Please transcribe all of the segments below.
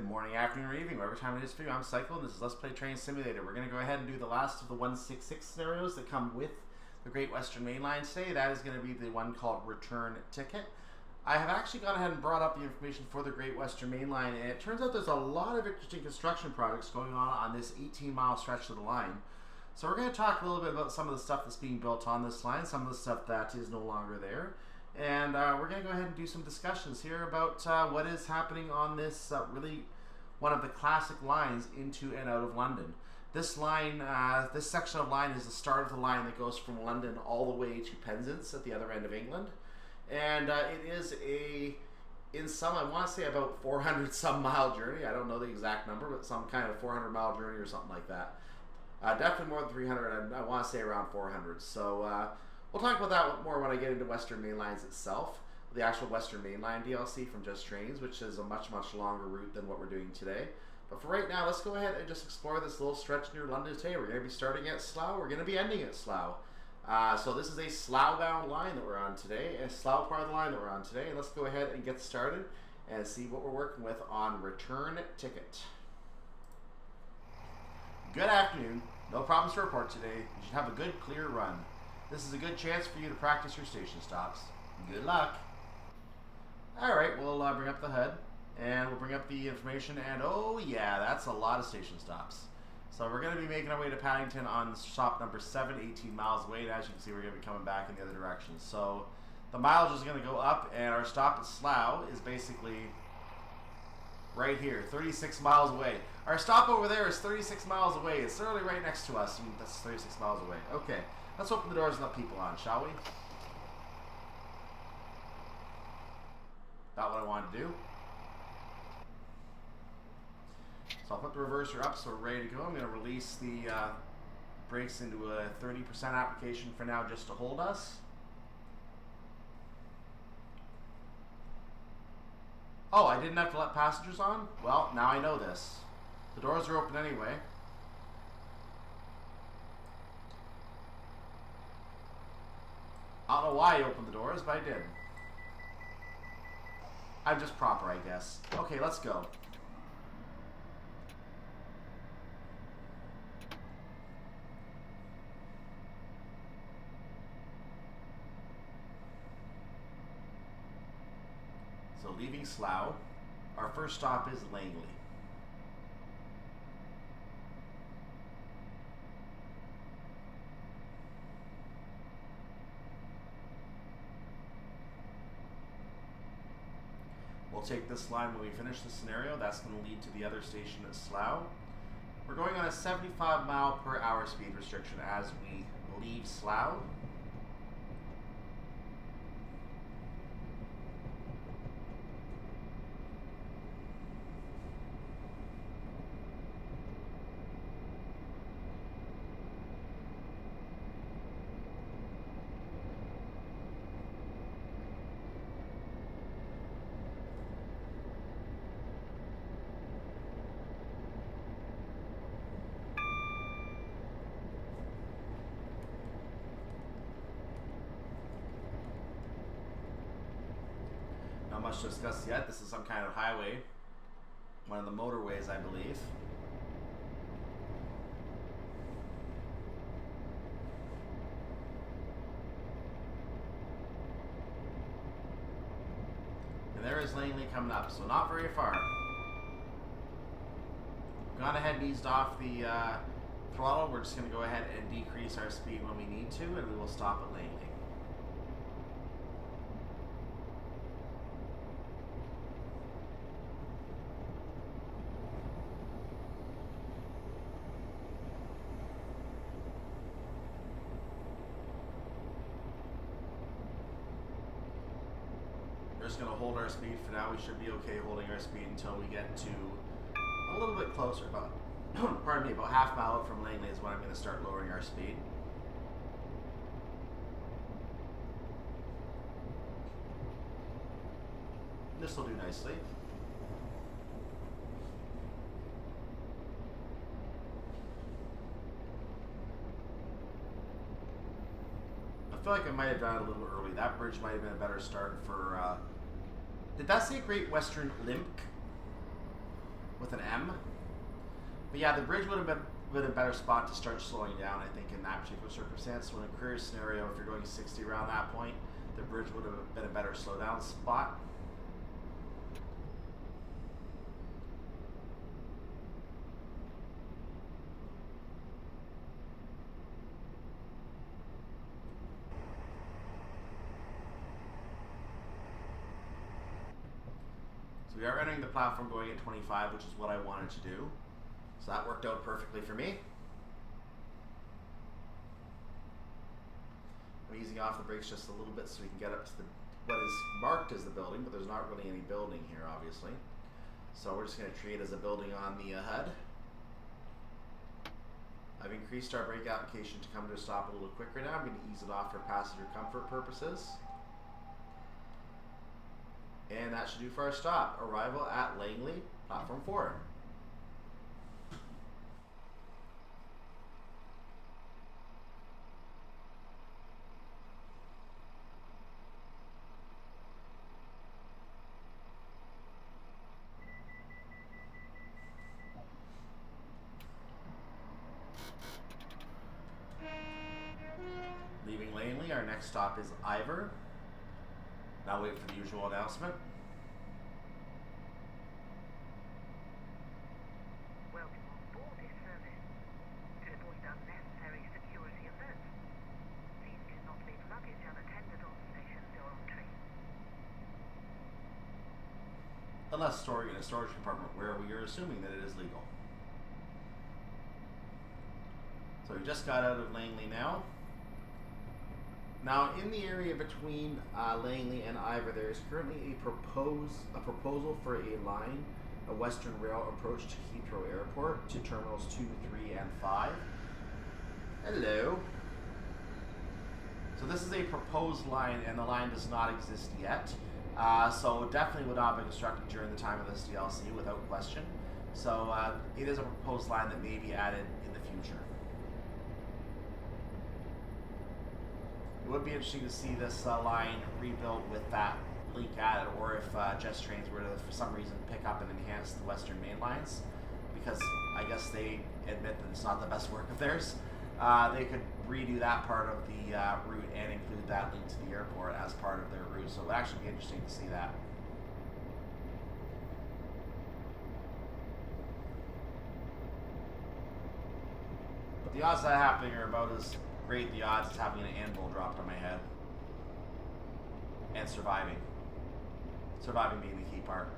Good morning, afternoon, or evening, whatever time it is for you. I'm Cycle, and this is Let's Play Train Simulator. We're going to go ahead and do the last of the 166 scenarios that come with the Great Western Main Line today. That is going to be the one called Return Ticket. I have actually gone ahead and brought up the information for the Great Western Main Line, and it turns out there's a lot of interesting construction projects going on this 18-mile stretch of the line. So we're going to talk a little bit about some of the stuff that's being built on this line, some of the stuff that is no longer there. And we're going to go ahead and do some discussions here about what is happening on this really one of the classic lines into and out of London. This line, this section of line is the start of the line that goes from London all the way to Penzance at the other end of England. And it is in some, I want to say about 400 some mile journey. I don't know the exact number, but some kind of 400 mile journey or something like that. Definitely more than 300. I want to say around 400. So we'll talk about that more when I get into Western Main Lines itself, the actual Western Main Line DLC from Just Trains, which is a much, much longer route than what we're doing today. But for right now, let's go ahead and just explore this little stretch near London today. We're going to be starting at Slough. We're going to be ending at Slough. So this is a Slough-bound line that we're on today, a Slough part of the line that we're on today. And let's go ahead and get started and see what we're working with on Return Ticket. Good afternoon. No problems to report today. You should have a good, clear run. This is a good chance for you to practice your station stops. Good luck. Alright, we'll bring up the HUD, and we'll bring up the information, and oh yeah, that's a lot of station stops. So we're going to be making our way to Paddington on stop number 7, 18 miles away, and as you can see, we're going to be coming back in the other direction. So the mileage is going to go up, and our stop at Slough is basically right here, 36 miles away. Our stop over there is 36 miles away. It's literally right next to us, and that's 36 miles away. Okay. Let's open the doors and let people on, shall we? About what I wanted to do. So I'll put the reverser up so we're ready to go. I'm going to release the brakes into a 30% application for now just to hold us. Oh, I didn't have to let passengers on? Well, now I know this. The doors are open anyway. I don't know why I opened the doors, but I did. I'm just proper, I guess. Okay, let's go. So leaving Slough, our first stop is Langley. We'll take this line when we finish the scenario. That's going to lead to the other station at Slough. We're going on a 75 mile per hour speed restriction as we leave Slough. Not much to discuss yet. This is some kind of highway. One of the motorways, I believe. And there is Langley coming up, so not very far. We've gone ahead and eased off the throttle. We're just going to go ahead and decrease our speed when we need to, and we will stop at Langley. We're just going to hold our speed for now. We should be okay holding our speed until we get to a little bit closer. About, pardon me, about half mile out from Langley is when I'm going to start lowering our speed. This will do nicely. I feel like I might have done it a little early. That bridge might have been a better start for... did that say Great Western Limp? with an M. But yeah, the bridge would have been a better spot to start slowing down, I think, in that particular circumstance. So in a career scenario, if you're going 60 around that point, the bridge would have been a better slowdown spot. So we are entering the platform going at 25, which is what I wanted to do. So that worked out perfectly for me. I'm easing off the brakes just a little bit so we can get up to what is marked as the building, but there's not really any building here, obviously. So we're just going to treat it as a building on the HUD. I've increased our brake application to come to a stop a little quicker now. I'm going to ease it off for passenger comfort purposes. And that should do for our stop. Arrival at Langley, platform 4. Leaving Langley, our next stop is Iver. Now wait for the usual announcement. Welcome on board this service. To avoid unnecessary security alerts, please do not leave luggage unattended on stations or on trains. Unless storing in a storage compartment where we are assuming that it is legal. So we just got out of Langley now. Now, in the area between Langley and Iver, there is currently a proposal for a line, a Western Rail approach to Heathrow Airport to terminals 2, 3, and 5. Hello. So this is a proposed line, and the line does not exist yet. So definitely would not be constructed during the time of this DLC, without question. So it is a proposed line that may be added in the future. It would be interesting to see this line rebuilt with that link added, or if Jets Trains were to, for some reason, pick up and enhance the Western Main lines, because I guess they admit that it's not the best work of theirs. They could redo that part of the route and include that link to the airport as part of their route, so it would actually be interesting to see that. But the odds of that happening are about as great the odds as having an anvil dropped on my head. And surviving. Surviving being the key part.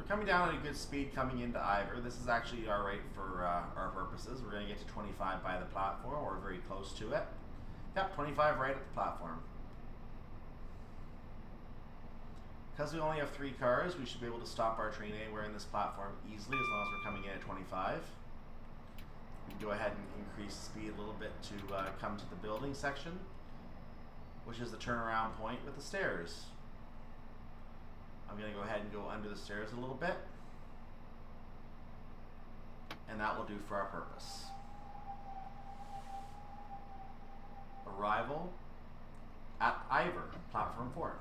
Coming down at a good speed coming into Iver. This is actually alright for our purposes. We're going to get to 25 by the platform, or very close to it. Yep, 25 right at the platform. Because we only have 3 cars, we should be able to stop our train anywhere in this platform easily, as long as we're coming in at 25. We can go ahead and increase the speed a little bit to come to the building section, which is the turnaround point with the stairs. I'm going to go ahead and go under the stairs a little bit, and that will do for our purpose. Arrival at Iver, platform 4.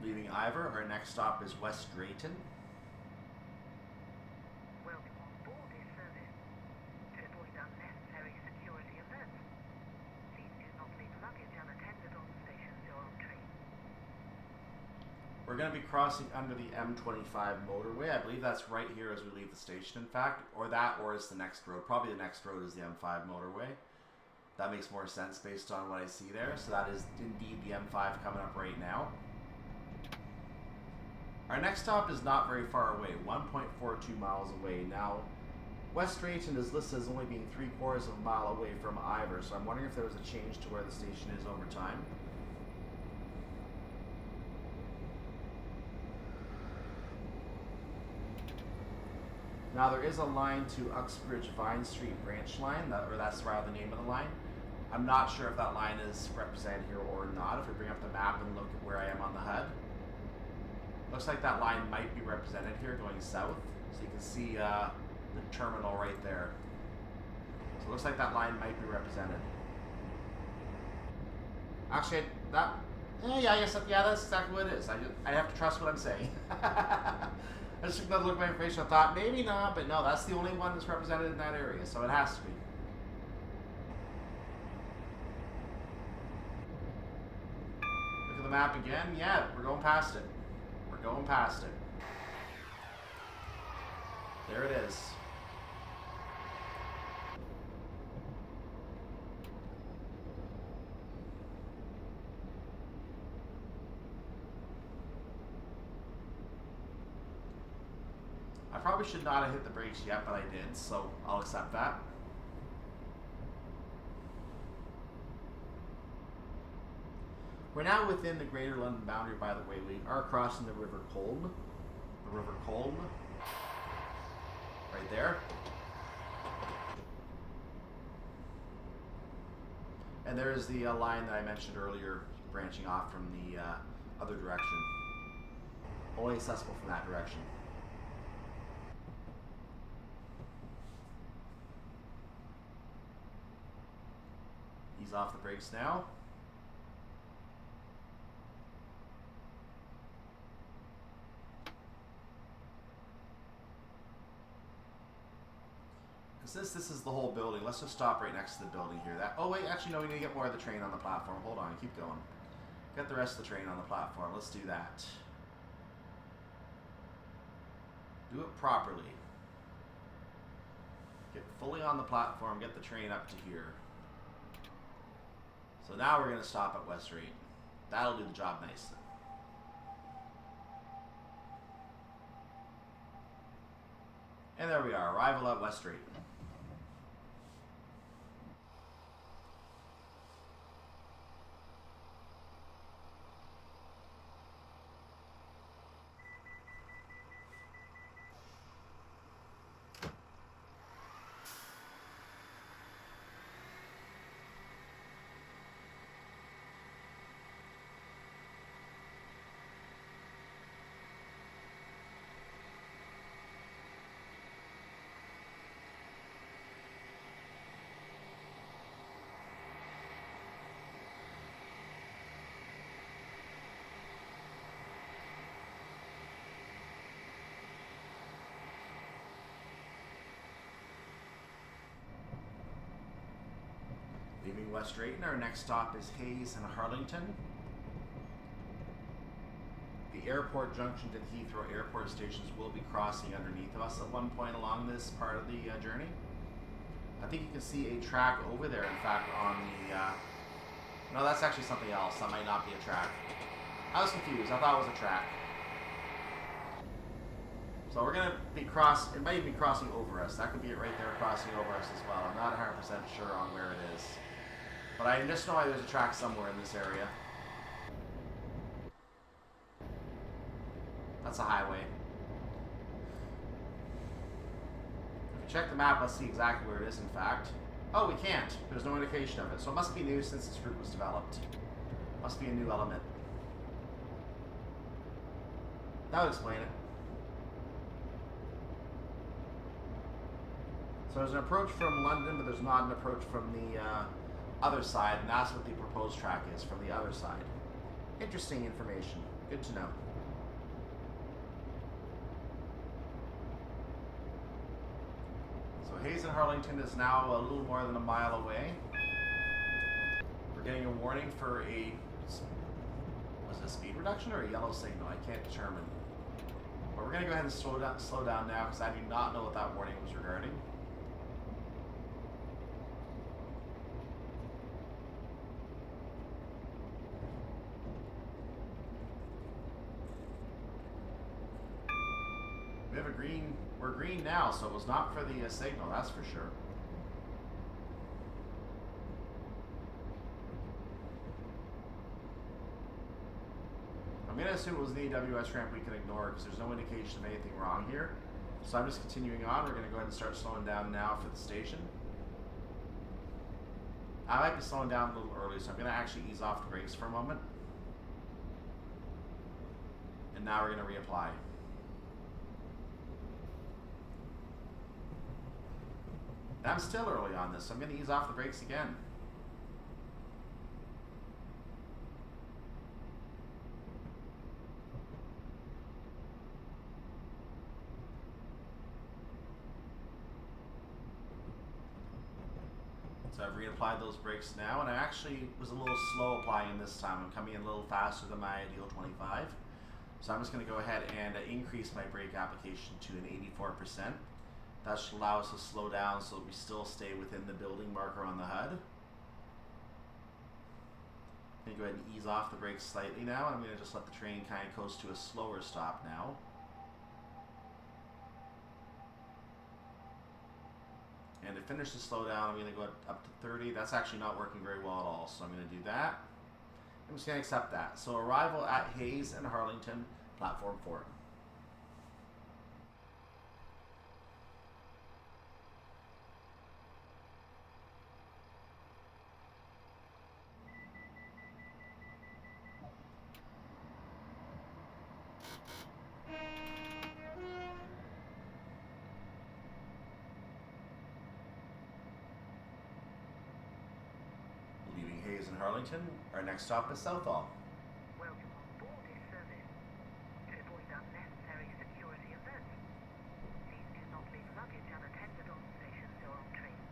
Leaving Iver, our next stop is West Drayton. Welcome on board this service. To avoid unnecessary security alerts, please do not leave luggage unattended on stations or on trains. We're going to be crossing under the M25 motorway. I believe that's right here as we leave the station, in fact. Or is the next road. Probably the next road is the M5 motorway. That makes more sense based on what I see there. So that is indeed the M5 coming up right now. Our next stop is not very far away, 1.42 miles away. Now, West Drayton is listed as only being 3/4 of a mile away from Iver, so I'm wondering if there was a change to where the station is over time. Now there is a line to Uxbridge Vine Street branch line, or that's rather the name of the line. I'm not sure if that line is represented here or not. If we bring up the map and look at where I am on the HUD, looks like that line might be represented here going south. So you can see the terminal right there. So it looks like that line might be represented. Actually, yeah, I guess that's exactly what it is. I have to trust what I'm saying. I just took another look at my information. I thought maybe not, but no, that's the only one that's represented in that area, so it has to be. Look at the map again. Yeah, we're going past it. We're going past it. There it is. I probably should not have hit the brakes yet, but I did, so I'll accept that. We're now within the Greater London boundary, by the way. We are crossing the River Colne. The River Colne. Right there. And there's the line that I mentioned earlier, branching off from the other direction. Only accessible from that direction. Ease off the brakes now. Since this is the whole building, let's just stop right next to the building here. Oh wait, actually no, we need to get more of the train on the platform. Hold on, keep going. Get the rest of the train on the platform. Let's do that. Do it properly. Get fully on the platform, get the train up to here. So now we're going to stop at West Drayton. That'll do the job nicely. And there we are, arrival at West Drayton. Leaving West Drayton, our next stop is Hayes and Harlington. The airport junction to the Heathrow airport stations will be crossing underneath of us at one point along this part of the journey. I think you can see a track over there, in fact, on the... no, that's actually something else. That might not be a track. I was confused. I thought it was a track. So we're going to be it might be crossing over us. That could be it right there crossing over us as well. I'm not 100% sure on where it is. But I just know there's a track somewhere in this area. That's a highway. If you check the map, let's see exactly where it is, in fact. Oh, we can't. There's no indication of it. So it must be new since this route was developed. Must be a new element. That would explain it. So there's an approach from London, but there's not an approach from the other side, and that's what the proposed track is, from the other side. Interesting information. Good to know. So Hayes and Harlington is now a little more than a mile away. We're getting a warning for was it a speed reduction or a yellow signal? I can't determine. But we're going to go ahead and slow down now, because I do not know what that warning was regarding. We have a green We're green now, so it was not for the signal, that's for sure. I'm going to assume it was the AWS ramp we can ignore because there's no indication of anything wrong here. So I'm just continuing on. We're going to go ahead and start slowing down now for the station. I might be slowing down a little early, so I'm going to actually ease off the brakes for a moment. And now we're going to reapply. And I'm still early on this, so I'm going to ease off the brakes again. So I've reapplied those brakes now, and I actually was a little slow applying this time. I'm coming in a little faster than my ideal 25. So I'm just going to go ahead and increase my brake application to an 84%. That should allow us to slow down so that we still stay within the building marker on the HUD. I'm going to go ahead and ease off the brakes slightly now, and I'm going to just let the train kind of coast to a slower stop now. And to finish the slowdown, I'm going to go up to 30. That's actually not working very well at all, so I'm going to do that. I'm just going to accept that. So arrival at Hayes and Harlington, platform 4. Leaving Hayes and Harlington, our next stop is Southall. Welcome on board this service. To avoid unnecessary security alerts, please do not leave luggage unattended on stations or on trains.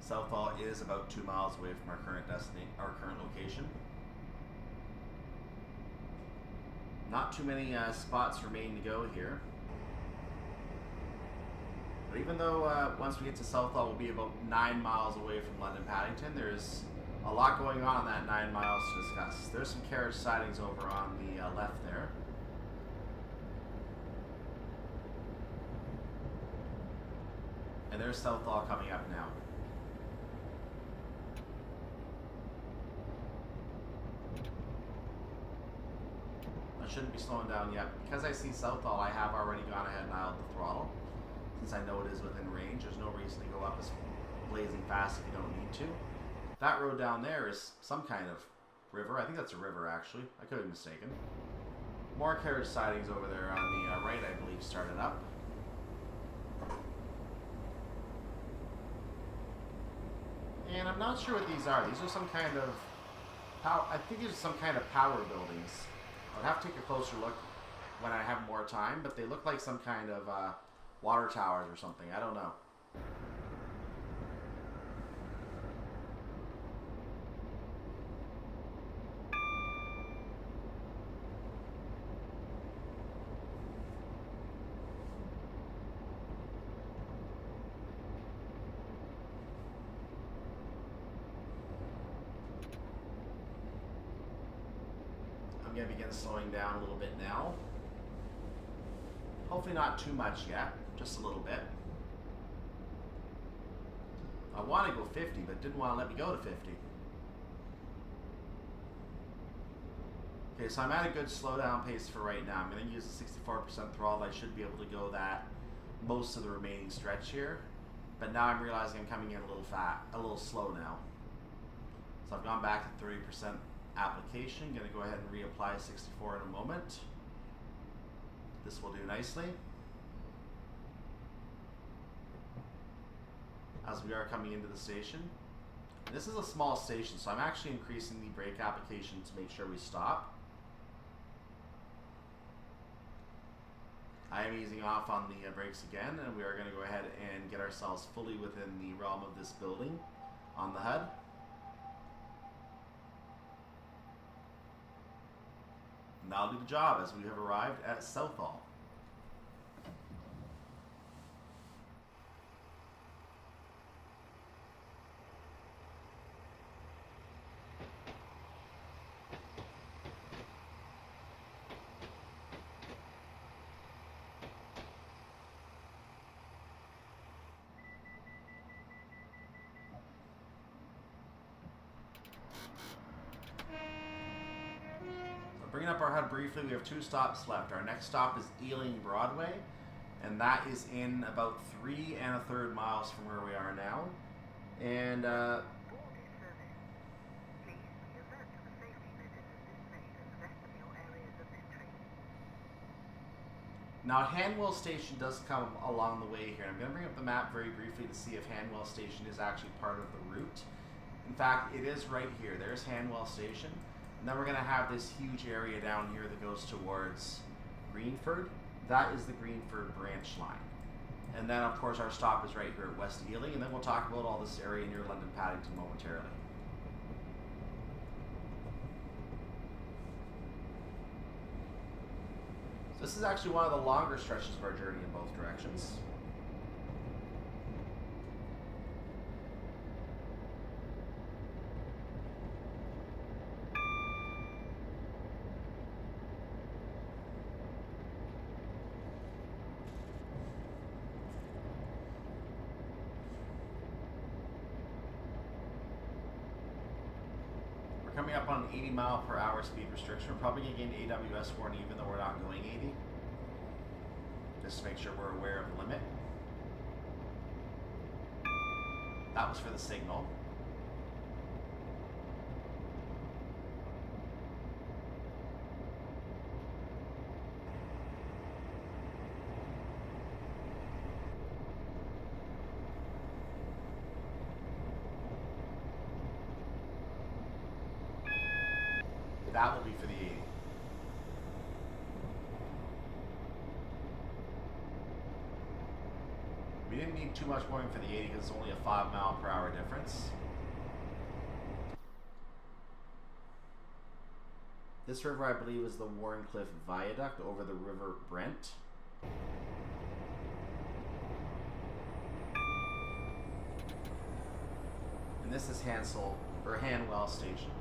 Southall is about 2 miles away from our current location. Not too many spots remain to go here. But even though once we get to Southall, we'll be about 9 miles away from London Paddington, there's a lot going on in that 9 miles to discuss. There's some carriage sidings over on the left there. And there's Southall coming up now. Shouldn't be slowing down yet. Because I see Southall, I have already gone ahead and dialed the throttle. Since I know it is within range, there's no reason to go up as blazing fast if you don't need to. That road down there is some kind of river. I think that's a river, actually. I could be mistaken. More carriage sidings over there on the right, I believe, started up. And I'm not sure what these are. These are some kind of power. I think these are some kind of power buildings. I'd have to take a closer look when I have more time, but they look like some kind of water towers or something. I don't know. I'm going to begin slowing down a little bit now. Hopefully not too much yet, just a little bit. I want to go 50, but didn't want to let me go to 50. Okay, so I'm at a good slowdown pace for right now. I'm going to use the 64% throttle. I should be able to go that most of the remaining stretch here. But now I'm realizing I'm coming in a little slow now. So I've gone back to 30% application. Going to go ahead and reapply 64 in a moment. This will do nicely. As we are coming into the station. And this is a small station, so I'm actually increasing the brake application to make sure we stop. I am easing off on the brakes again, and we are going to go ahead and get ourselves fully within the realm of this building on the HUD. And that'll do the job as we have arrived at Southall. up our HUD briefly, we have 2 stops left. Our next stop is Eeling Broadway, and that is in about 3 1/3 miles from where we are now. And Board is service. Please be alert to the safety notices displayed in the vestibule areas of this train. now Hanwell Station does come along the way here. I'm going to bring up the map very briefly to see if Hanwell Station is actually part of the route. In fact, it is right here. There's Hanwell Station. And then we're going to have this huge area down here that goes towards Greenford. That is the Greenford branch line. And then, of course, our stop is right here at West Eeling. And then we'll talk about all this area near London Paddington momentarily. So this is actually one of the longer stretches of our journey in both directions. Coming up on an 80-mile-per-hour speed restriction. We're probably going to gain AWS warning even though we're not going 80. Just to make sure we're aware of the limit. That was for the signal. That will be for the 80. We didn't need too much warning for the 80 because it's only a 5-mile-per-hour difference. This river, I believe, is the Warncliffe Viaduct over the River Brent. And this is Hanwell Station.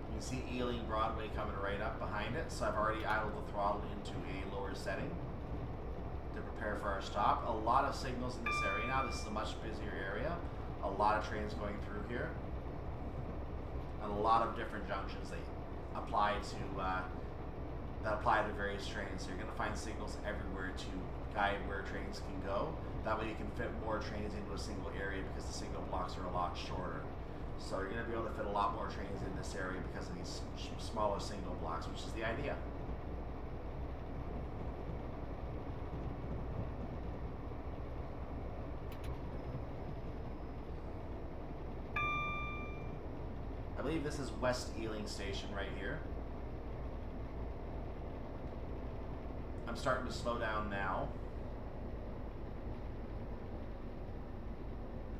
You can see Eeling Broadway coming right up behind it, so I've already idled the throttle into a lower setting to prepare for our stop. A lot of signals in this area now. This is a much busier area. A lot of trains going through here, and a lot of different junctions that apply to various trains. So you're going to find signals everywhere to guide where trains can go. That way you can fit more trains into a single area because the signal blocks are a lot shorter. So you're going to be able to fit a lot more trains in this area because of these smaller signal blocks, which is the idea. I believe this is West Eeling Station right here. I'm starting to slow down now.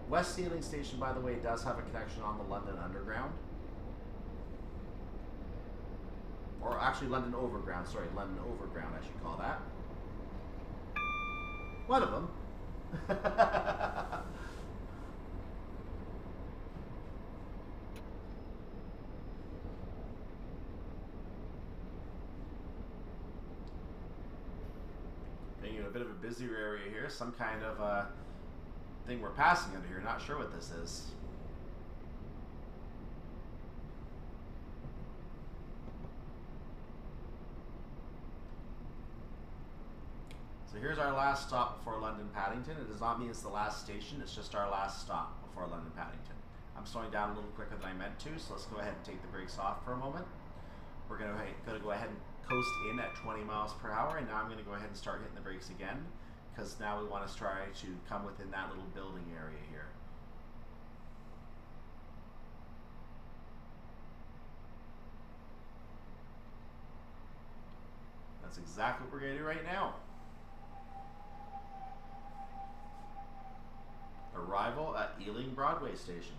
West Eeling Station, by the way, does have a connection on the London Underground. Or actually London Overground, sorry, London Overground I should call that. One of them. Being in a bit of a busier area here, some kind of thing we're passing under here. Not sure what this is. So here's our last stop before London Paddington. It does not mean it's the last station, it's just our last stop before London Paddington. I'm slowing down a little quicker than I meant to, so let's go ahead and take the brakes off for a moment. We're going to go ahead and coast in at 20 miles per hour, and now I'm going to go ahead and start hitting the brakes again, because now we want to try to come within that little building area here. That's exactly what we're going to do right now. Arrival at Eeling Broadway Station.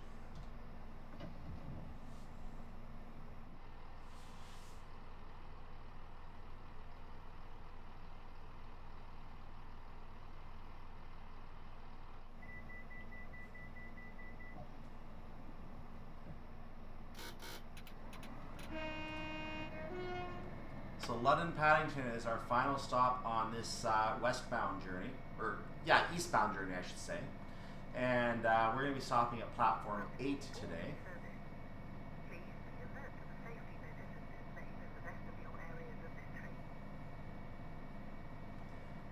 So London Paddington is our final stop on this westbound journey, or yeah, eastbound journey I should say. And we're going to be stopping at platform 8 today. Please be alert to the safety notices displayed in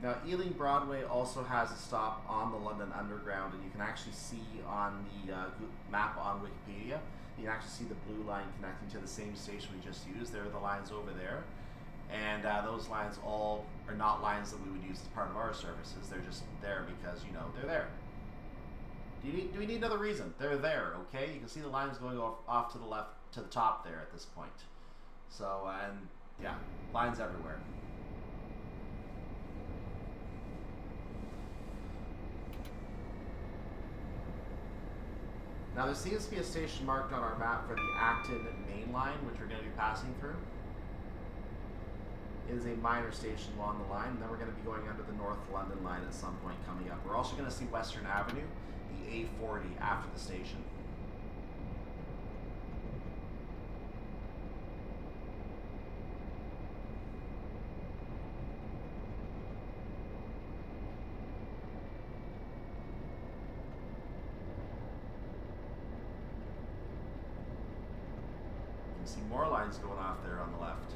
Now, Eeling Broadway also has a stop on the London Underground, and you can actually see on the map on Wikipedia, you can actually see the blue line connecting to the same station we just used. There are the lines over there, and those lines all are not lines that we would use as part of our services. They're just there because, you know, they're there. Do we need another reason? They're there, okay? You can see the lines going off to the left, to the top there at this point. So, and yeah, lines everywhere. Now there seems to be a station marked on our map for the Acton main line, which we're going to be passing through. It is a minor station along the line, and then we're going to be going under the North London line at some point coming up. We're also going to see Western Avenue, the A40, after the station. See more lines going off there on the left.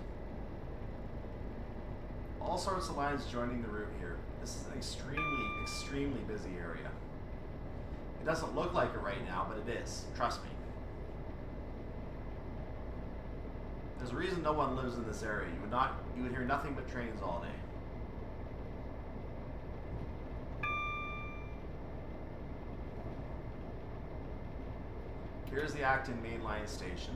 All sorts of lines joining the route here. This is an extremely busy area. It doesn't look like it right now, but it is. Trust me. There's a reason no one lives in this area. You would hear nothing but trains all day. Here's the Acton main line station.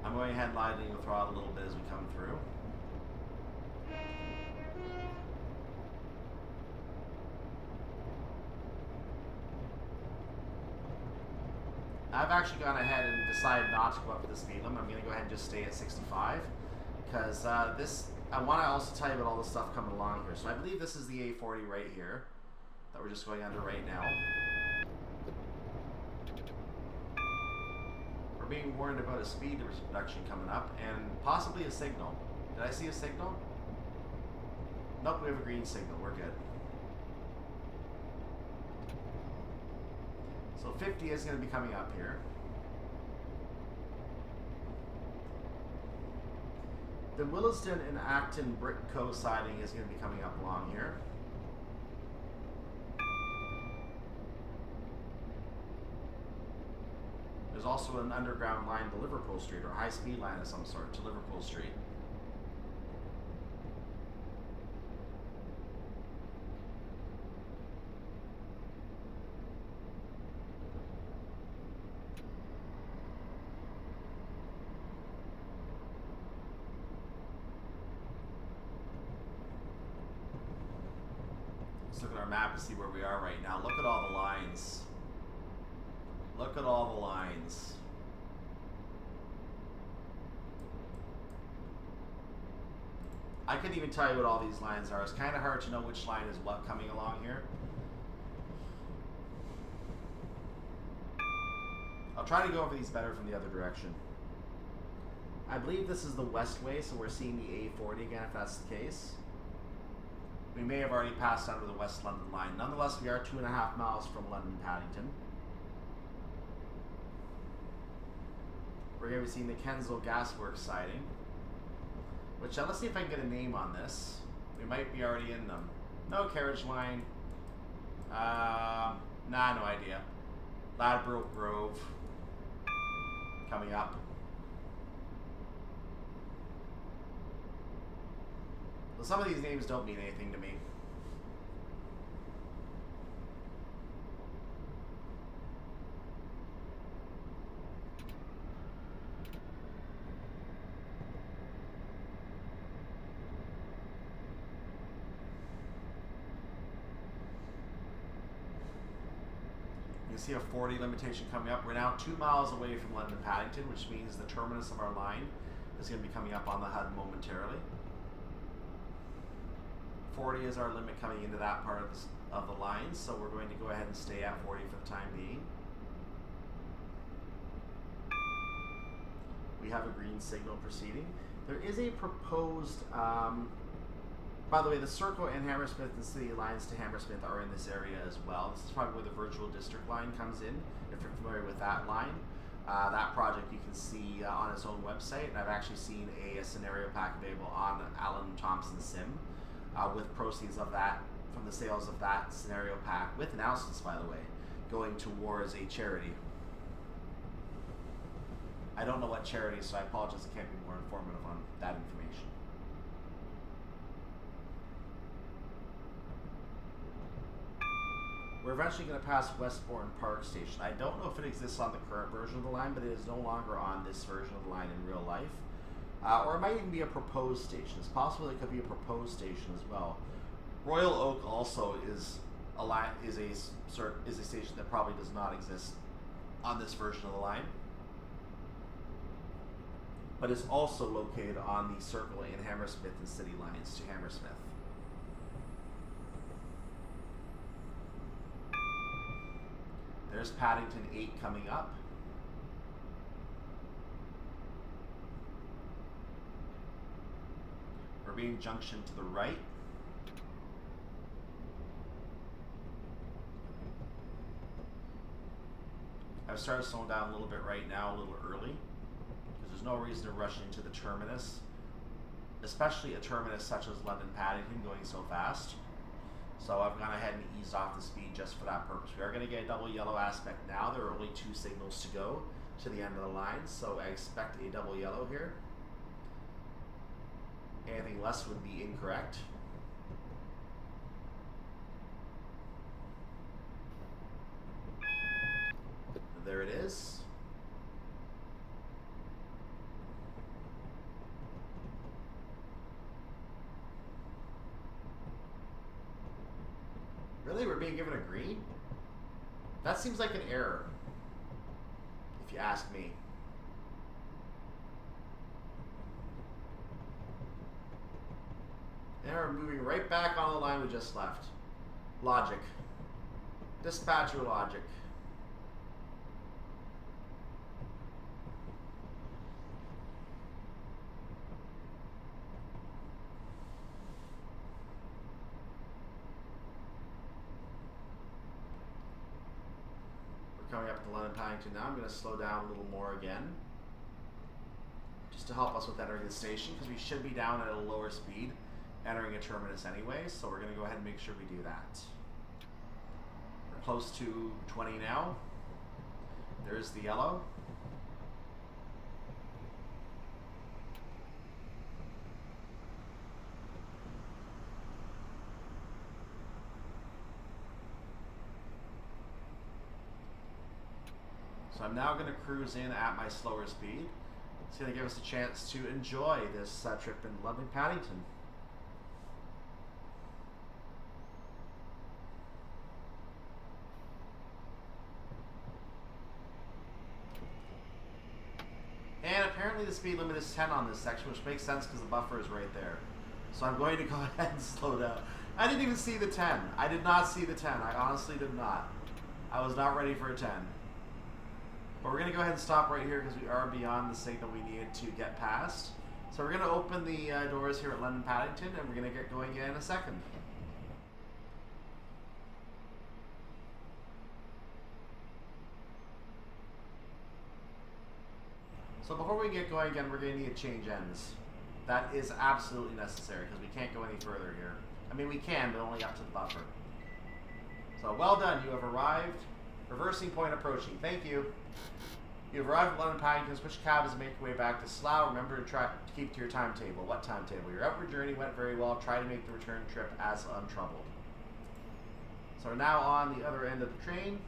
I'm going ahead and lightening the throttle a little bit as we come through. I've actually gone ahead and decided not to go up to the speed limit. I'm going to go ahead and just stay at 65 because I want to also tell you about all the stuff coming along here. So I believe this is the A40 right here that we're just going under right now. Being warned about a speed reduction coming up and possibly a signal. Did I see a signal? Nope, we have a green signal. We're good. So 50 is going to be coming up here. The Williston and Acton Brick Co siding is going to be coming up along here. There's also an underground line to Liverpool Street, or a high-speed line of some sort to Liverpool Street. Let's look at our map and see where we are right now. Look at all the lines. Look at all the lines. I couldn't even tell you what all these lines are. It's kind of hard to know which line is what coming along here. I'll try to go over these better from the other direction. I believe this is the Westway, so we're seeing the A40 again if that's the case. We may have already passed under the West London line. Nonetheless, we are 2.5 miles from London Paddington. We're going to be seeing the Kensal Gasworks siding, which, let's see if I can get a name on this. We might be already in them. No carriage line. Nah, no idea. Ladbroke Grove coming up. Well, some of these names don't mean anything to me. You can see a 40 limitation coming up. We're now 2 miles away from London Paddington, which means the terminus of our line is going to be coming up on the HUD momentarily. 40 is our limit coming into that part of the line, so we're going to go ahead and stay at 40 for the time being. We have a green signal proceeding. There is a proposed, by the way, the Circle and Hammersmith and City lines to Hammersmith are in this area as well. This is probably where the virtual district line comes in, if you're familiar with that line. That project you can see on its own website, and I've actually seen a scenario pack available on Alan Thompson's sim with proceeds of that, from the sales of that scenario pack, with announcements, by the way, going towards a charity. I don't know what charity, so I apologize, I can't be more informative on that information. We're eventually going to pass Westbourne Park Station. I don't know if it exists on the current version of the line, but it is no longer on this version of the line in real life. Or it might even be a proposed station. It's possible it could be a proposed station as well. Royal Oak also is a station that probably does not exist on this version of the line, but is also located on the Circle in Hammersmith and City lines to Hammersmith. There's Paddington 8 coming up. Irvine Junction to the right. I've started slowing down a little bit right now, a little early, because there's no reason to rush into the terminus, especially a terminus such as London Paddington going so fast. So I've gone ahead and eased off the speed just for that purpose. We are going to get a double yellow aspect now. There are only 2 signals to go to the end of the line, so I expect a double yellow here. Anything less would be incorrect. There it is. Really? We're being given a green? That seems like an error, if you ask me. And we're moving right back on the line we just left. Logic. Dispatcher logic. Coming up to London Paddington now. I'm going to slow down a little more again, just to help us with entering the station, because we should be down at a lower speed entering a terminus anyway, so we're going to go ahead and make sure we do that. We're close to 20 now. There's the yellow. So I'm now going to cruise in at my slower speed. It's going to give us a chance to enjoy this trip in London Paddington. And apparently the speed limit is 10 on this section, which makes sense because the buffer is right there. So I'm going to go ahead and slow down. I didn't even see the 10. I did not see the 10. I honestly did not. I was not ready for a 10. But we're going to go ahead and stop right here because we are beyond the signal we needed to get past. So we're going to open the doors here at London Paddington, and we're going to get going in a second. So before we get going again, we're going to need to change ends. That is absolutely necessary because we can't go any further here. I mean, we can, but only up to the buffer. So well done, you have arrived. Reversing point approaching. Thank you. You've arrived at London Paddington. Switch cabs and make your way back to Slough. Remember to try to keep to your timetable. What timetable? Your upward journey went very well. Try to make the return trip as untroubled. So we're now on the other end of the train.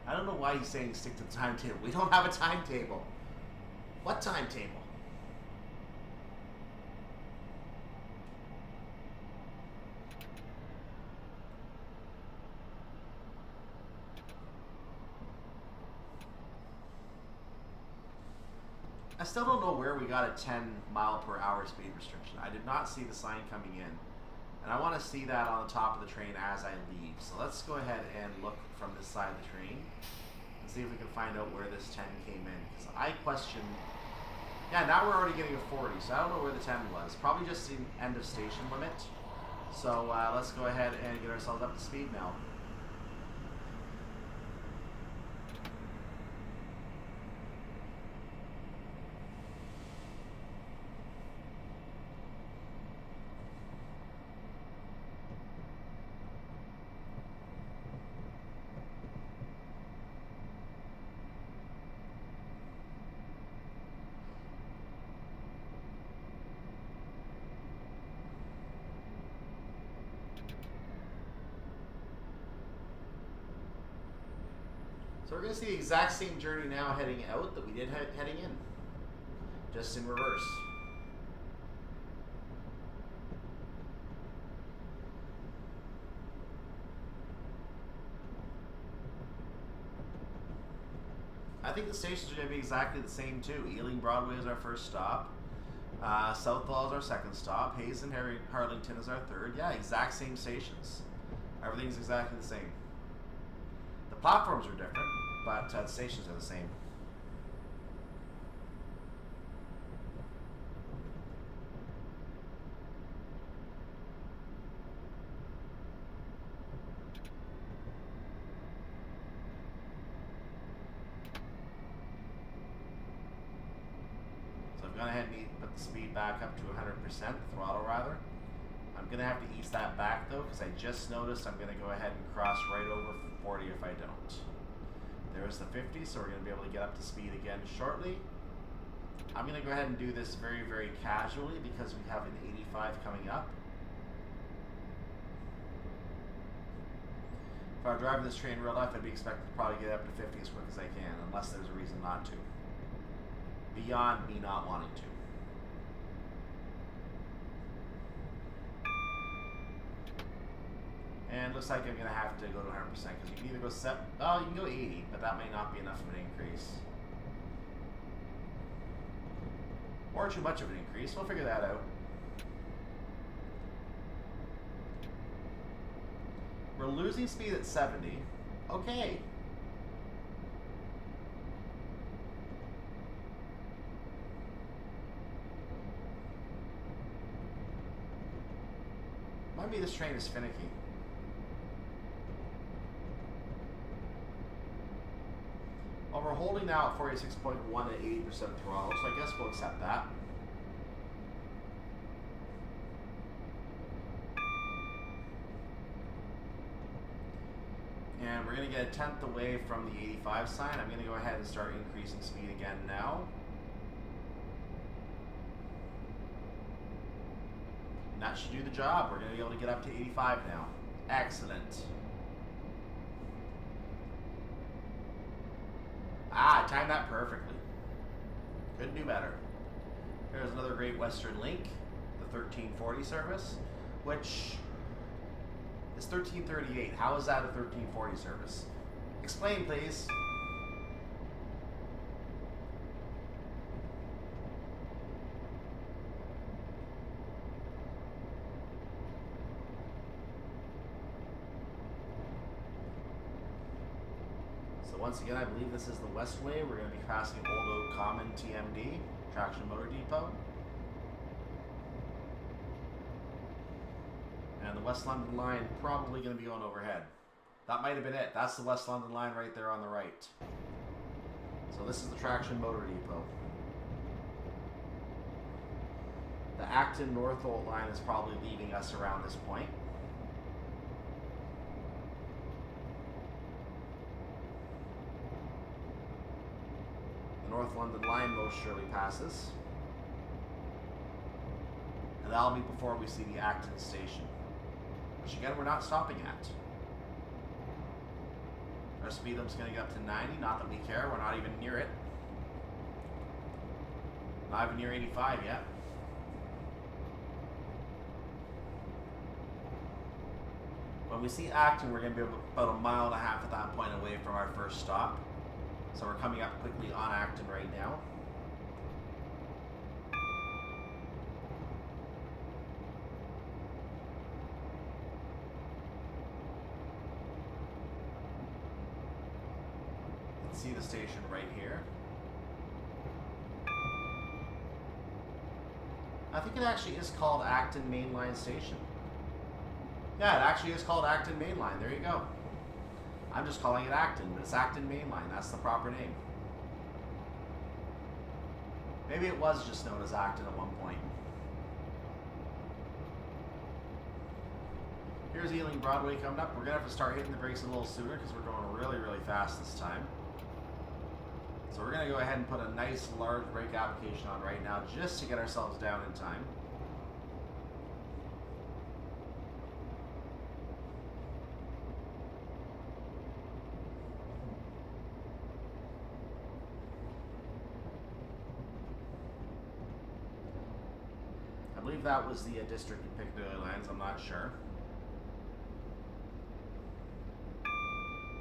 I don't know why he's saying stick to the timetable. We don't have a timetable. What timetable? I still don't know where we got a 10 mile per hour speed restriction. I did not see the sign coming in. And I want to see that on the top of the train as I leave. So let's go ahead and look from this side of the train and see if we can find out where this 10 came in. Because I question... Yeah, now we're already getting a 40, so I don't know where the 10 was. Probably just the end of station limit. So let's go ahead and get ourselves up to speed now. So we're going to see the exact same journey now heading out that we did heading in, just in reverse. I think the stations are going to be exactly the same too. Eeling Broadway is our first stop. Southall is our second stop. Hayes and Harlington is our third. Yeah, exact same stations. Everything's exactly the same. The platforms are different, but the stations are the same. So I've gone ahead and put the speed back up to 100%, throttle rather. I'm going to have to ease that back though, because I just noticed I'm going to go ahead and cross right over 40 if I don't. There's the 50, so we're going to be able to get up to speed again shortly. I'm going to go ahead and do this very, very casually because we have an 85 coming up. If I were driving this train in real life, I'd be expected to probably get up to 50 as quick as I can, unless there's a reason not to. Beyond me not wanting to. And looks like I'm going to have to go to 100% because you can either go you can go 80, but that may not be enough of an increase. Or too much of an increase. We'll figure that out. We're losing speed at 70. Okay. Might be this train is finicky. Well, we're holding now at 46.1 at 80% throttle, so I guess we'll accept that. And we're going to get a tenth away from the 85 sign. I'm going to go ahead and start increasing speed again now. And that should do the job. We're going to be able to get up to 85 now. Excellent. I timed that perfectly. Couldn't do better. Here's another Great Western Link, the 1340 service, which is 1338. How is that a 1340 service? Explain, please. Once again, I believe this is the Westway. We're going to be passing Old Oak Common TMD, Traction Motor Depot. And the West London line probably going to be going overhead. That might have been it. That's the West London line right there on the right. So this is the Traction Motor Depot. The Acton Northolt line is probably leaving us around this point. North London line most surely passes. And that'll be before we see the Acton station, which again we're not stopping at. Our speed limit's going to get up to 90, not that we care, we're not even near it. Not even near 85 yet. When we see Acton, we're going to be about a mile and a half at that point away from our first stop. So we're coming up quickly on Acton right now. Let's see the station right here. I think it actually is called Acton Mainline Station. Yeah, it actually is called Acton Mainline. There you go. I'm just calling it Acton, but it's Acton Mainline. That's the proper name. Maybe it was just known as Acton at one point. Here's Eeling Broadway coming up. We're going to have to start hitting the brakes a little sooner because we're going really, really fast this time. So we're going to go ahead and put a nice large brake application on right now just to get ourselves down in time. I believe that was the district in Piccadilly lines, I'm not sure.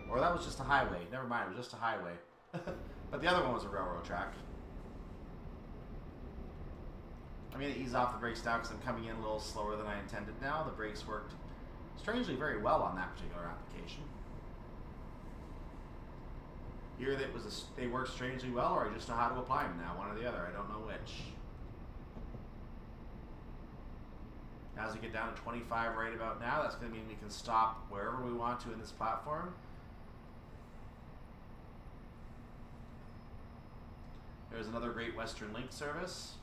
Or that was just a highway. Never mind, it was just a highway. But the other one was a railroad track. I'm going to ease off the brakes now because I'm coming in a little slower than I intended now. The brakes worked strangely very well on that particular application. Either they worked strangely well or I just know how to apply them now. One or the other. I don't know which. As we get down to 25 right about now, that's going to mean we can stop wherever we want to in this platform. There's another Great Western Link service.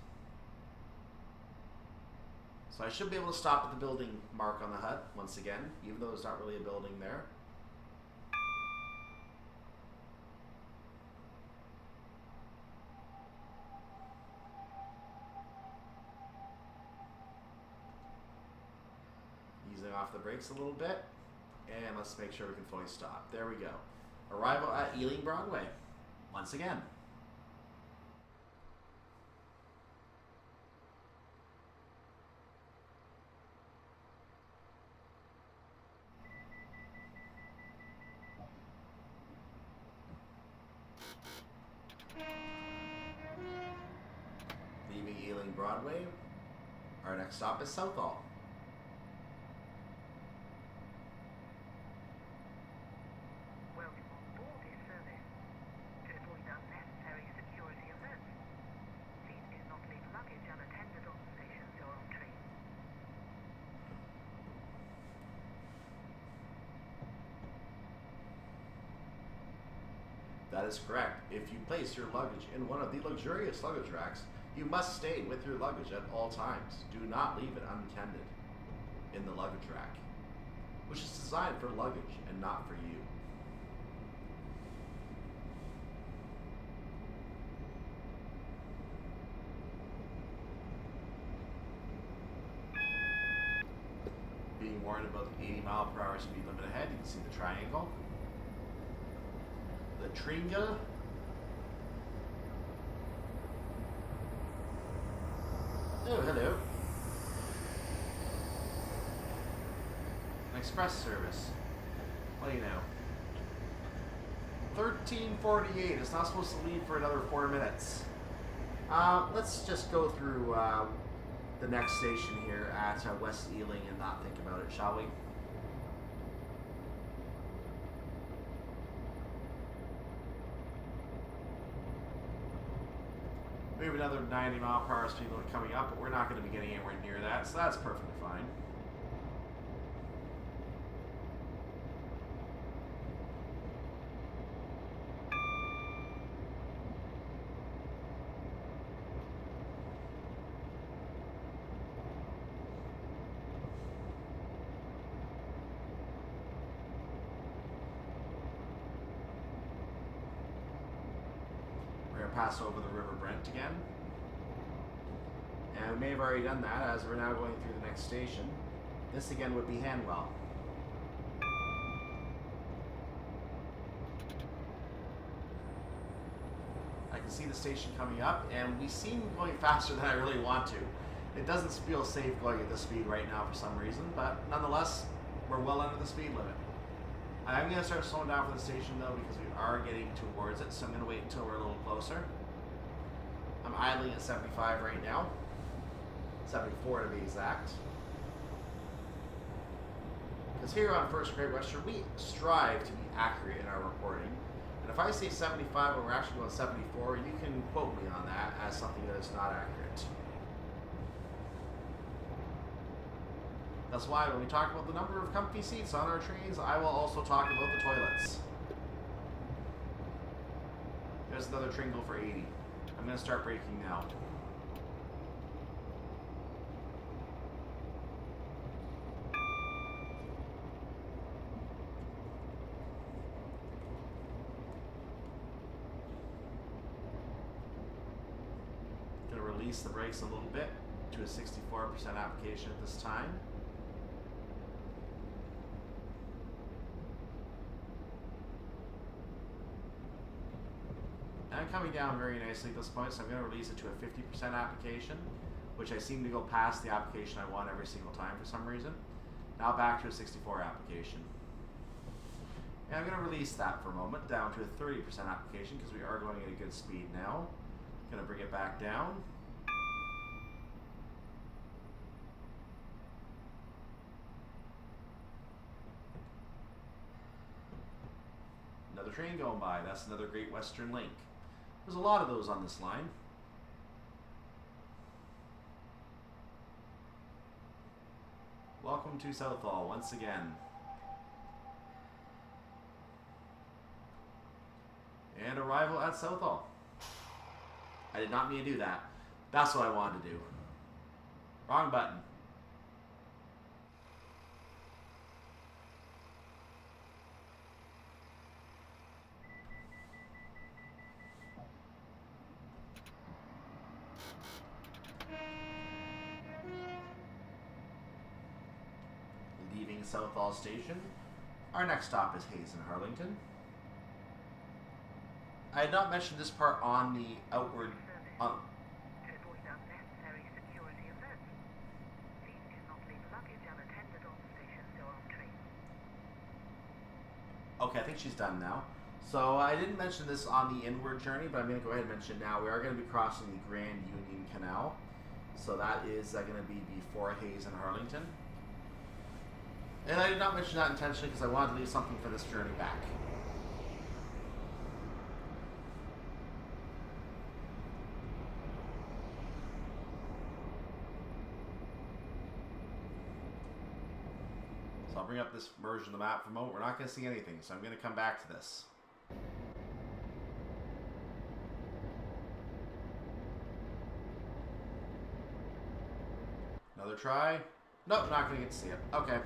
So I should be able to stop at the building mark on the HUD once again, even though there's not really a building there. Easing off the brakes a little bit, and let's make sure we can fully stop. There we go. Arrival at Eeling Broadway, once again. Leaving Eeling Broadway, our next stop is Southall. Welcome on board this service. To avoid unnecessary security alerts, please do not leave luggage unattended on stations or on trains. That is correct. If you place your luggage in one of the luxurious luggage racks, you must stay with your luggage at all times. Do not leave it unattended in the luggage rack, which is designed for luggage and not for you. Being warned about the 80-mile-per-hour speed limit ahead, you can see the triangle. The Tringa. Oh, hello. An express service. What do you know? 13:48. It's not supposed to leave for another 4 minutes. Let's just go through the next station here at West Eeling and not think about it, shall we? We have another 90-mile-per-hour speed limit coming up, but we're not going to be getting anywhere near that, so that's perfectly fine. Pass over the River Brent again. And we may have already done that as we're now going through the next station. This again would be Hanwell. I can see the station coming up and we seem going faster than I really want to. It doesn't feel safe going at this speed right now for some reason, but nonetheless, we're well under the speed limit. I'm going to start slowing down for the station though because we are getting towards it, so I'm going to wait until we're a little closer. I'm idling at 75 right now, 74 to be exact. Because here on First Great Western, we strive to be accurate in our reporting. And if I say 75 when we're actually going 74, you can quote me on that as something that is not accurate. That's why when we talk about the number of comfy seats on our trains, I will also talk about the toilets. There's another train go for 80. I'm going to start braking now. Going to release the brakes a little bit to a 64% application at this time. I'm coming down very nicely at this point, so I'm going to release it to a 50% application, which I seem to go past the application I want every single time for some reason. Now back to a 64 application. And I'm going to release that for a moment down to a 30% application because we are going at a good speed now. Going to bring it back down. Another train going by. That's another Great Western Link. There's a lot of those on this line. Welcome to Southall once again. And arrival at Southall. I did not mean to do that. That's what I wanted to do. Wrong button. Leaving Southall Station. Our next stop is Hayes and Harlington. I had not mentioned this part on the outward... To avoid unnecessary security events, please do not leave luggage unattended on stations or on trains. Okay, I think she's done now. So I didn't mention this on the inward journey, but I'm going to go ahead and mention it now. We are going to be crossing the Grand Union Canal. So that is going to be before Hayes and Harlington. And I did not mention that intentionally because I wanted to leave something for this journey back. So I'll bring up this version of the map for a moment. We're not going to see anything, so I'm going to come back to this. Another try. Nope, not going to get to see it. Okay.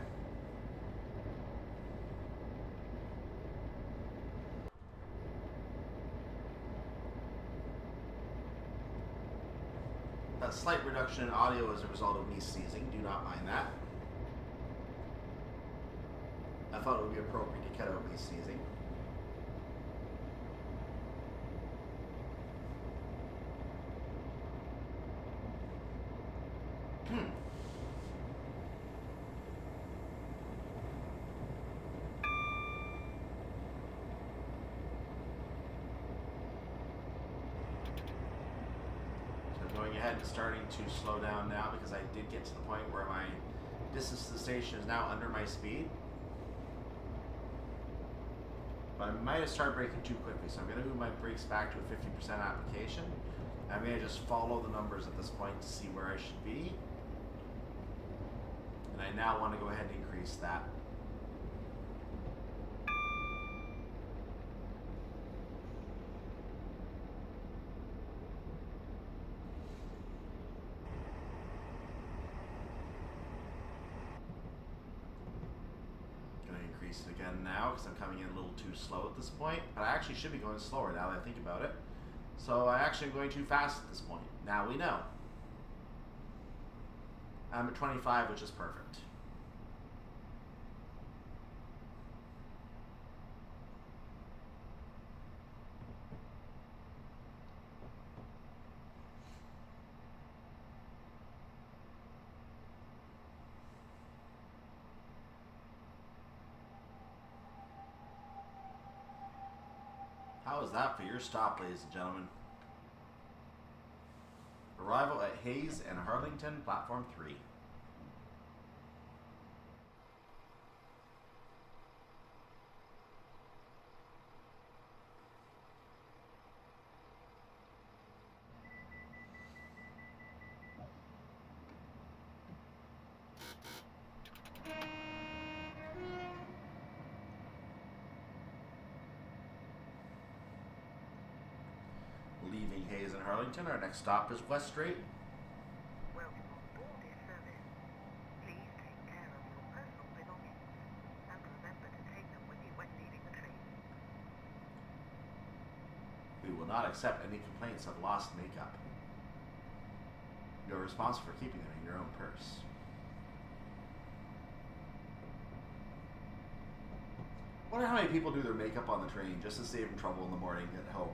That slight reduction in audio as a result of me sneezing. Do not mind that. I thought it would be appropriate to cut out me sneezing. Ahead and starting to slow down now because I did get to the point where my distance to the station is now under my speed. But I might have started braking too quickly, so I'm going to move my brakes back to a 50% application. I'm going to just follow the numbers at this point to see where I should be. And I now want to go ahead and increase that. It again now because I'm coming in a little too slow at this point, but I actually should be going slower now that I think about it. So I actually am going too fast at this point. Now we know. I'm at 25, which is perfect. How is that for your stop, ladies and gentlemen? Arrival at Hayes and Harlington, Platform 3. Hayes and Harlington. Our next stop is West Drayton. Welcome on board this service. Please take care of your personal belongings and remember to take them with you when leaving the train. We will not accept any complaints of lost makeup. You're responsible for keeping them in your own purse. I wonder how many people do their makeup on the train just to save them trouble in the morning at home.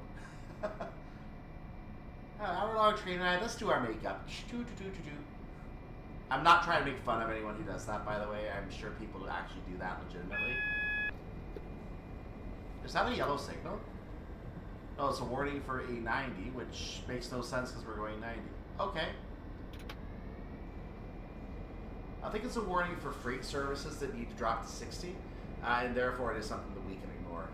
Hour-long train ride, let's do our makeup. I'm not trying to make fun of anyone who does that, by the way. I'm sure people who actually do that legitimately. Is that a yellow signal? Oh, it's a warning for a 90, which makes no sense because we're going 90. Okay. I think it's a warning for freight services that need to drop to 60, and therefore it is something that we can ignore.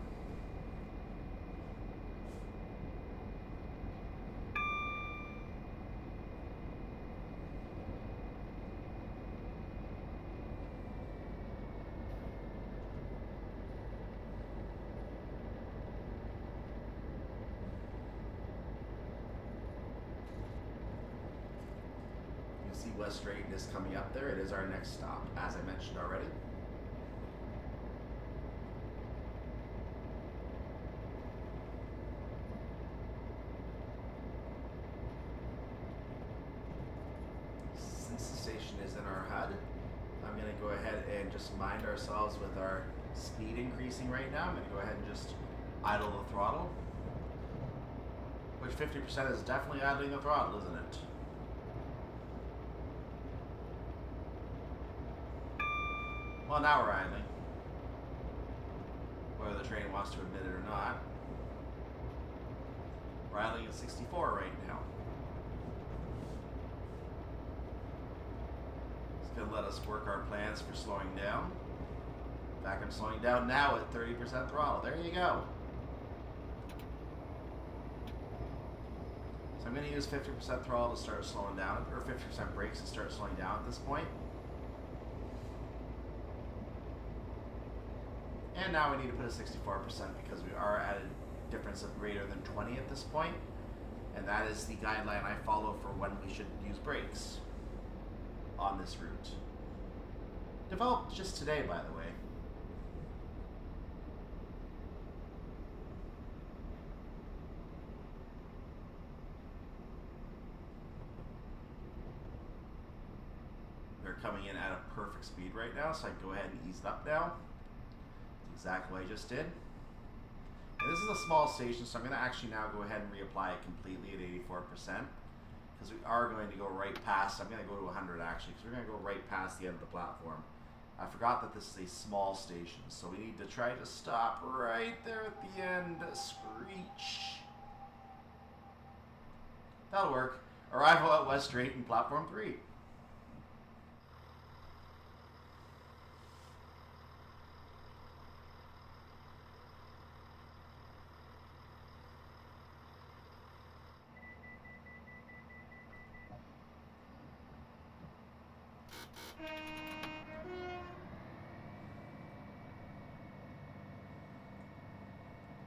See West Drayton is coming up there. It is our next stop, as I mentioned already. Since the station is in our HUD, I'm going to go ahead and just mind ourselves with our speed increasing right now. I'm going to go ahead and just idle the throttle, which 50% is definitely idling the throttle, isn't it? Well, now we're idling. Whether the train wants to admit it or not. We're idling at 64 right now. It's going to let us work our plans for slowing down. In fact, I'm slowing down now at 30% throttle. There you go. So I'm going to use 50% throttle to start slowing down, or 50% brakes to start slowing down at this point. And now we need to put a 64% because we are at a difference of greater than 20 at this point. And that is the guideline I follow for when we should use brakes on this route. Developed just today, by the way. We're coming in at a perfect speed right now, so I can go ahead and ease it up now. Exactly what I just did. And this is a small station, so I'm going to actually now go ahead and reapply it completely at 84%. Because we are going to go right past, I'm going to go to 100 actually, because we're going to go right past the end of the platform. I forgot that this is a small station, so we need to try to stop right there at the end. Screech. That'll work. Arrival at West Drayton, Platform 3.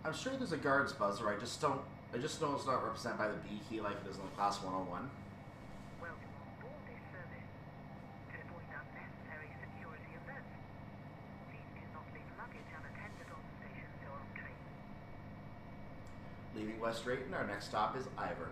I'm sure there's a guard's buzzer. I just know it's not represented by the B key like it is in the Class 101. Welcome on board this service. To avoid unnecessary security alerts, please do not leave luggage unattended on stations or on trains. Leaving West Drayton, our next stop is Iver.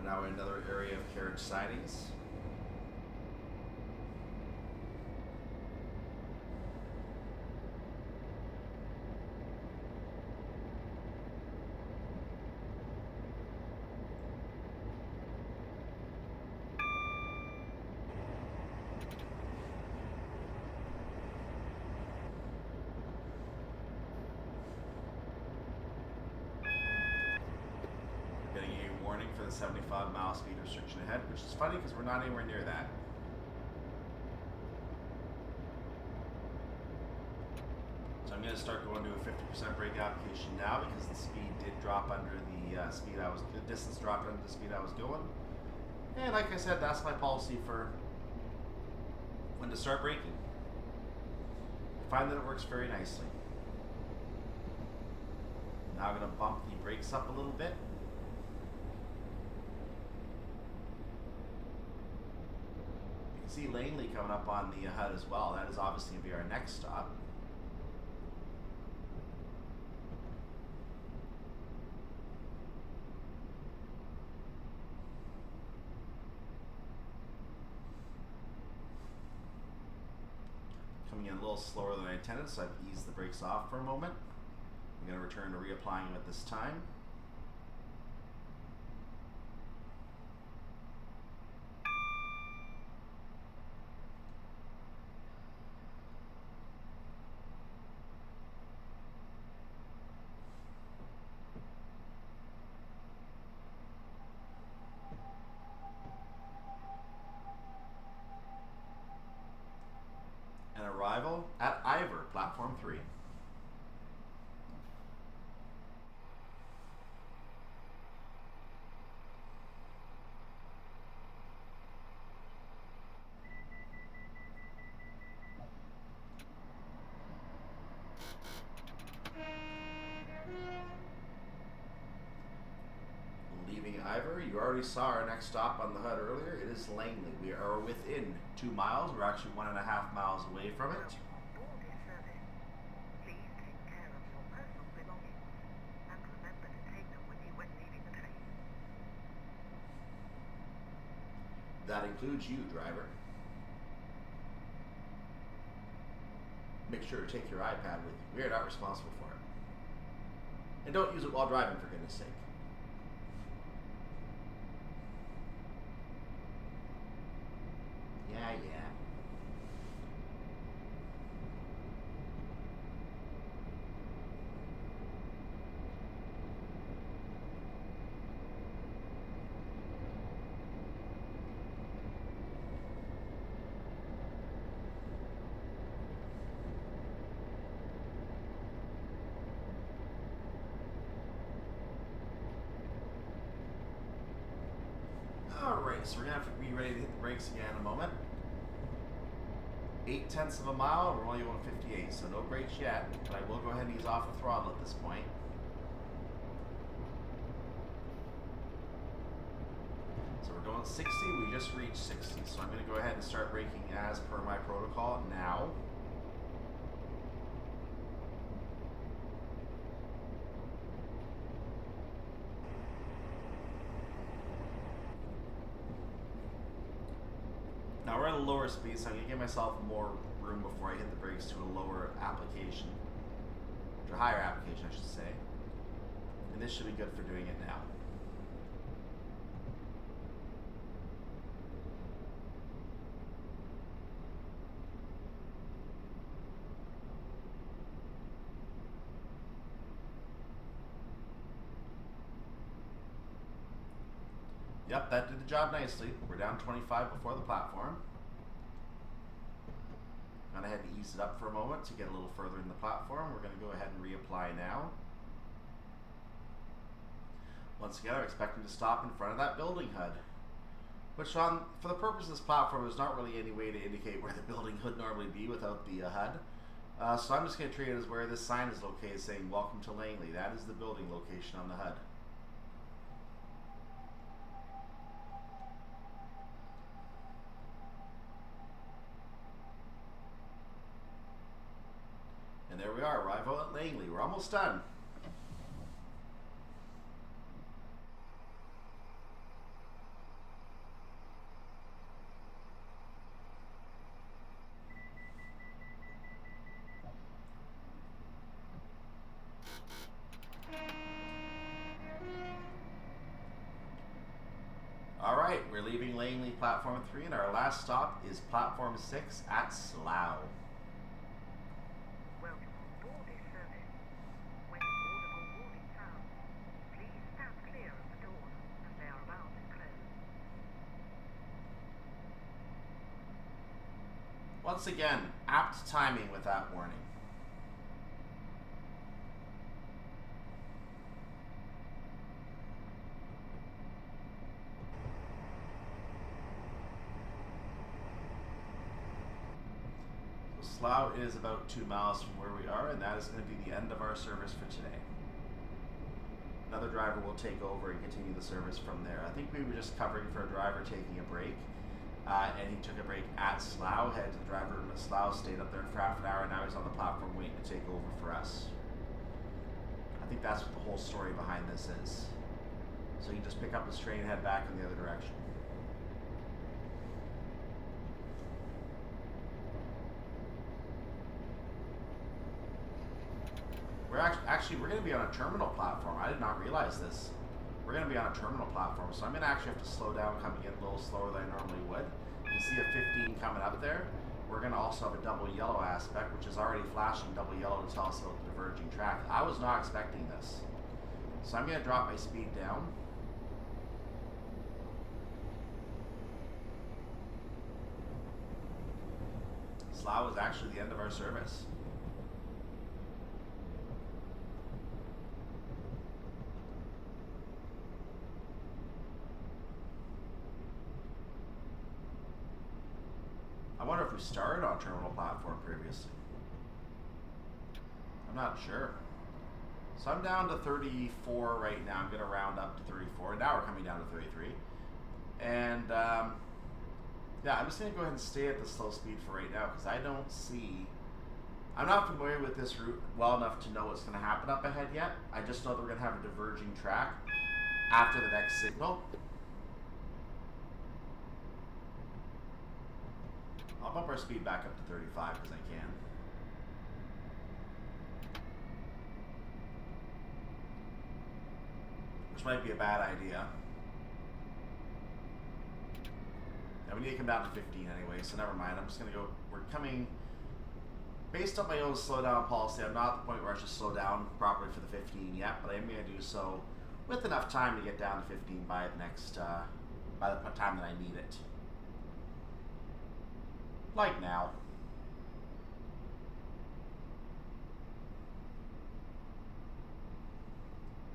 Now another area of carriage sidings. Getting a warning for the 75-mile speed restriction ahead, which is funny because we're not anywhere near that. I'm going to start going to a 50% brake application now because the speed did drop under the distance dropped under the speed I was going. And like I said, that's my policy for when to start braking. I find that it works very nicely. Now I'm going to bump the brakes up a little bit. You can see Langley coming up on the HUD as well. That is obviously going to be our next stop. Coming in a little slower than I intended, so I've eased the brakes off for a moment. I'm going to return to reapplying them at this time. And arrival at Iver, platform 3. Leaving Iver, you already saw our next stop on the HUD earlier. It is Langley. We are within 2 miles. We're actually 1.5 miles away from it. Board this service. Please take care of your personal belongings and remember to take them with you when leaving the train. That includes you, driver. Make sure to take your iPad with you. We are not responsible for it. And don't use it while driving, for goodness sake. Yeah. Alright, so we're going to have to be ready to hit the brakes again in a moment. 0.8 of a mile, we're only going 58, so no brakes yet, but I will go ahead and ease off the throttle at this point. So we're going 60, we just reached 60, so I'm going to go ahead and start braking as per my protocol now. Now we're at a lower speed, so I'm going to give myself more room before I hit the brakes to a lower application, to a higher application I should say. And this should be good for doing it now. Yep, that did the job nicely. We're down 25 before the platform. Gone ahead and ease it up for a moment to get a little further in the platform. We're going to go ahead and reapply now. Once again, I'm expecting to stop in front of that building HUD, which for the purpose of this platform, there's not really any way to indicate where the building would normally be without the HUD. So I'm just going to treat it as where this sign is located saying "Welcome to Langley." That is the building location on the HUD. And there we are, arrival at Langley. We're almost done. Alright, we're leaving Langley platform 3 and our last stop is platform 6 at Slough. Welcome on board this service. When the audible warning sounds, please stand clear of the doors as they are about to close. Once again, apt timing with that warning. Slough is about 2 miles from where we are, and that is going to be the end of our service for today. Another driver will take over and continue the service from there. I think we were just covering for a driver taking a break, and he took a break at Slough, headed to the driver room at Slough, stayed up there for half an hour, and now he's on the platform waiting to take over for us. I think that's what the whole story behind this is. So you can just pick up his train and head back in the other direction. We're going to be on a terminal platform. I did not realize this. We're going to be on a terminal platform, so I'm going to actually have to slow down, coming in a little slower than I normally would. You see a 15 coming up there. We're going to also have a double yellow aspect, which is already flashing double yellow to tell us about the diverging track. I was not expecting this. So I'm going to drop my speed down. Slough is actually the end of our service. I wonder if we started on terminal platform previously. I'm not sure. So I'm down to 34 right now. I'm going to round up to 34. Now we're coming down to 33. And yeah, I'm just going to go ahead and stay at the slow speed for right now because I don't see... I'm not familiar with this route well enough to know what's going to happen up ahead yet. I just know that we're going to have a diverging track after the next signal. I'll bump our speed back up to 35 because I can. Which might be a bad idea. Now we need to come down to 15 anyway, so never mind. I'm just going to go, we're coming, based on my own slowdown policy, I'm not at the point where I should slow down properly for the 15 yet, but I am going to do so with enough time to get down to 15 by the next, by the time that I need it. Like now.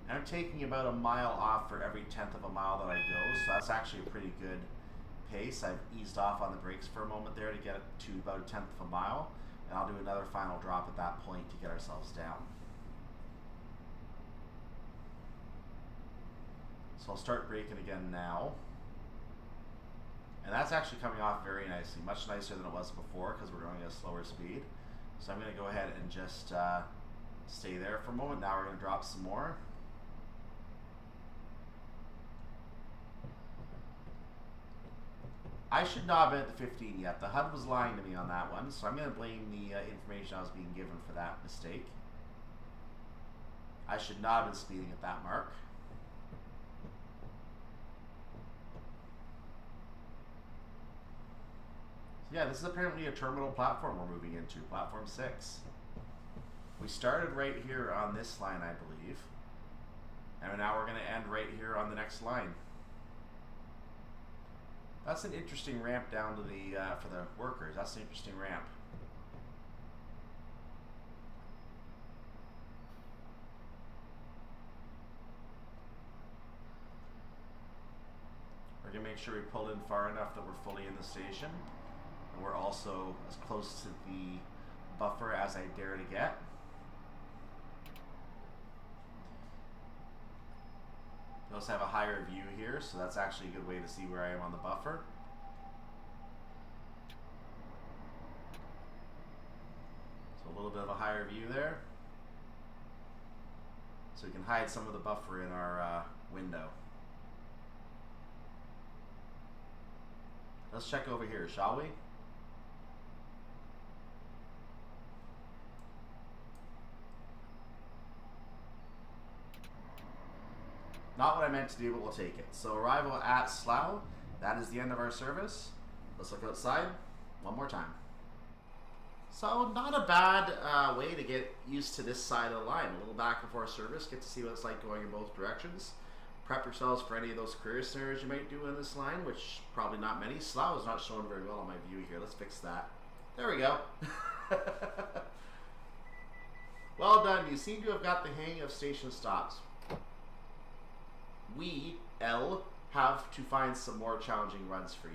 And I'm taking about a mile off for every 1/10 of a mile that I go, so that's actually a pretty good pace. I've eased off on the brakes for a moment there to get it to about a 1/10 of a mile, and I'll do another final drop at that point to get ourselves down. So I'll start braking again now. And that's actually coming off very nicely, much nicer than it was before because we're going at a slower speed. So I'm going to go ahead and just stay there for a moment. Now we're going to drop some more. I should not have been at the 15 yet. The HUD was lying to me on that one, so I'm going to blame the information I was being given for that mistake. I should not have been speeding at that mark. Yeah, this is apparently a terminal platform we're moving into, platform 6. We started right here on this line, I believe. And now we're going to end right here on the next line. That's an interesting ramp down to the, for the workers. That's an interesting ramp. We're going to make sure we pull in far enough that we're fully in the station. And we're also as close to the buffer as I dare to get. We also have a higher view here, so that's actually a good way to see where I am on the buffer. So a little bit of a higher view there. So we can hide some of the buffer in our window. Let's check over here, shall we? Not what I meant to do, but we'll take it. So arrival at Slough. That is the end of our service. Let's look outside one more time. So not a bad way to get used to this side of the line. A little back and forth service. Get to see what it's like going in both directions. Prep yourselves for any of those career scenarios you might do in this line, which probably not many. Slough is not showing very well on my view here. Let's fix that. There we go. Well done. You seem to have got the hang of station stops. We, L, have to find some more challenging runs for you.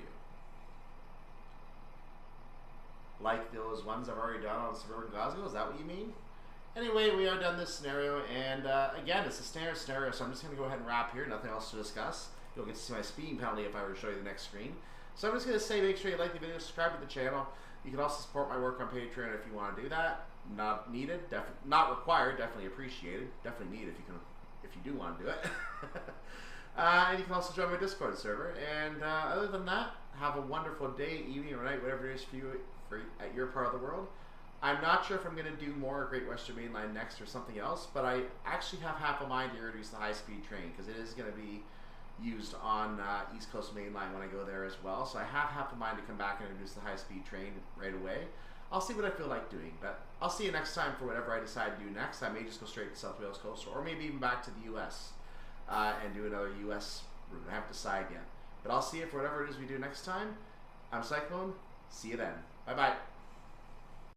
like those ones I've already done on suburban Glasgow. Is that what you mean? Anyway, we are done this scenario, and again, it's a standard scenario, so I'm just going to go ahead and wrap here. Nothing else to discuss. You'll get to see my speeding penalty if I were to show you the next screen. So I'm just going to say, make sure you like the video, subscribe to the channel. You can also support my work on Patreon if you want to do that. Not needed, not required, definitely appreciated. Definitely need if you do want to do it. And you can also join my Discord server. And other than that, have a wonderful day, evening, or night, whatever it is for you at your part of the world. I'm not sure if I'm going to do more Great Western Main Line next or something else, but I actually have half a mind to introduce the high-speed train because it is going to be used on East Coast Main Line when I go there as well. So I have half a mind to come back and introduce the high-speed train right away. I'll see what I feel like doing, but I'll see you next time for whatever I decide to do next. I may just go straight to South Wales Coast, or maybe even back to the U.S. And do another U.S. route. I haven't decided yet. But I'll see you for whatever it is we do next time. I'm Cyclone. See you then. Bye-bye.